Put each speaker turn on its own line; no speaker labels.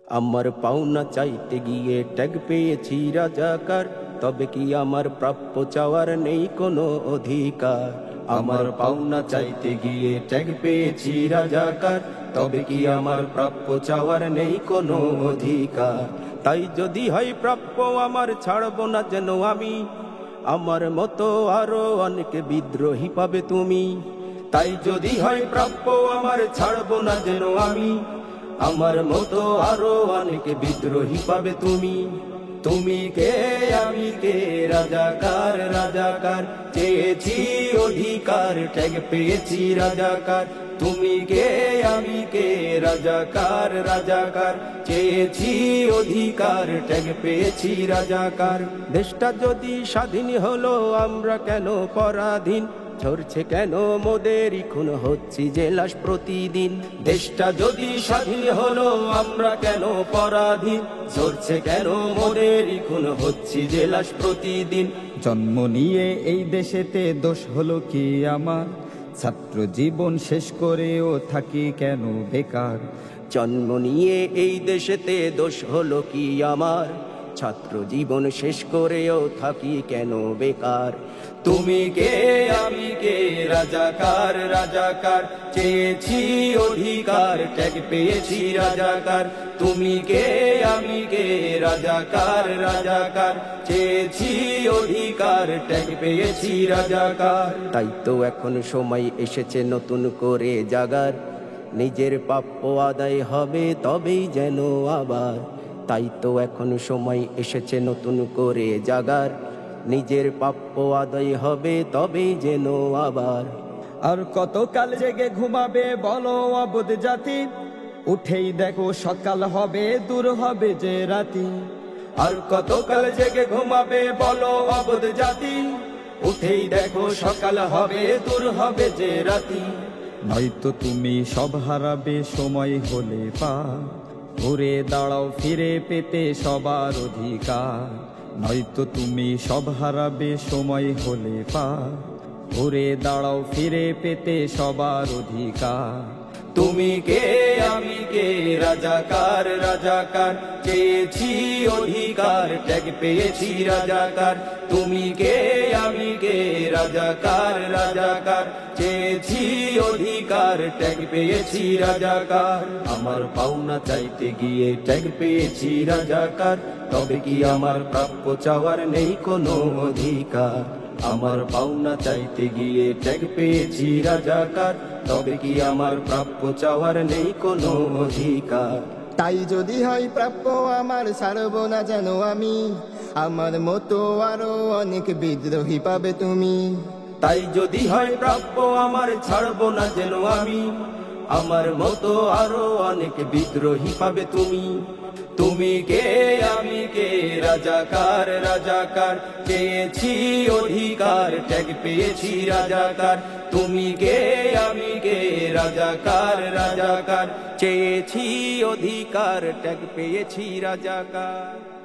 আমার পাওনা চাইতে গিয়ে ট্যাগ পেয়েছি রাজাকার, তবে কি আমার প্রাপ্য চাওয়ার নেই কোনো অধিকার? আমার পাওনা চাইতে গিয়ে ট্যাগ পেয়েছি রাজাকার, তবে কি আমার প্রাপ্য চাওয়ার নেই কোনো অধিকার? তাই যদি হয় প্রাপ্য আমার ছাড়বো না যেন আমি, আমার মতো আরো অনেক বিদ্রোহী পাবে তুমি। তাই যদি হয় প্রাপ্য আমার ছাড়বো না যেন আমি, আমার মতো আরো অনেক বিদ্রোহী পাবে তুমি। তুমি কে আমি কে, রাজাকার রাজাকার, চেয়েছি অধিকার ট্যাগ পেয়েছি রাজাকার। তুমি কে আমি কে, রাজাকার রাজাকার, চেয়েছি অধিকার ট্যাগ পেয়েছি রাজাকার। দেশটা যদি স্বাধীন হলো আমরা কেন পরাধীন? ঝরছে কেন মোদের খুন হচ্ছি যে লাশ প্রতিদিন? দেশটা যদি স্বাধীন হলো আমরা কেন পরাধীন? ঝরছে কেন মোদের খুন হচ্ছি যে লাশ প্রতিদিন?
জন্ম নিয়ে এই দেশেতে দোষ হলো কি আমার? ছাত্র জীবন শেষ করেও থাকি কেন বেকার?
জন্ম নিয়ে এই দেশেতে দোষ হলো কি আমার? ছাত্র জীবন শেষ করেও থাকি কেন বেকার? তুমি কে আমি কে, রাজাকার রাজাকার, চেয়েছি অধিকার ট্যাগ পেয়েছি রাজাকার। তুমি কে আমি কে, রাজাকার রাজাকার, চেয়েছি অধিকার ট্যাগ পেয়েছি রাজাকার। তাই তো এখন সময় এসেছে নতুন করে জাগার, নিজের প্রাপ্য আদায় হবে তবেই যেন আবার। তাই তো এখন সময় এসেছে নতুন করে জাগার, নিজের প্রাপ্য আদায় হবে তবেই যেন আবার।
আর কতকাল জেগে ঘুমাবে বলো অবুঝ জাতি? উঠেই দেখো সকাল হবে, দূর হবে যে রাতি।
আর কতকাল জেগে ঘুমাবে বলো অবুঝ জাতি? উঠেই দেখো সকাল হবে, দূর হবে যে রাতি।
নয়তো তুমি সব হারাবে সময় হলে পার, ঘুরে দাঁড়াও ফিরে পেতে সবার অধিকার। নয়তো তুমি সব হারাবে সময় হলে পার, ঘুরে দাঁড়াও ফিরে পেতে সবার অধিকার।
তুমি কে আমি কে, রাজাকার রাজাকার, চেয়েছি অধিকার ট্যাগ পেয়েছি রাজাকার। তুমি কে আমি কে, রাজাকার রাজাকার, চেয়েছি অধিকার ট্যাগ পেয়েছি রাজাকার। আমার পাওনা চাইতে গিয়ে ট্যাগ পেয়েছি রাজাকার, তবে কি আমার প্রাপ্য চাওয়ার নেই কোনো অধিকার? আমার পাওনা চাইতে গিয়ে ট্যাগ পেয়েছি রাজাকার, তবে কি আমার প্রাপ্য চাওয়ার নেই কোনো অধিকার?
তাই যদি হয় প্রাপ্য আমার ছাড়বো না যেন আমি, আমার মতো আরো অনেক বিদ্রোহী পাবে তুমি।
তাই যদি হয় প্রাপ্য আমার ছাড়বো না যেন আমি, আমার মতো আরো অনেক বিদ্রোহী পাবে তুমি। তুমি কে আমি কে, রাজাকার রাজাকার, চেয়েছি অধিকার ট্যাগ পেয়েছি রাজাকার। তুমি কে আমি কে, রাজাকার রাজাকার, চেয়েছি অধিকার ট্যাগ পেয়েছি রাজাকার।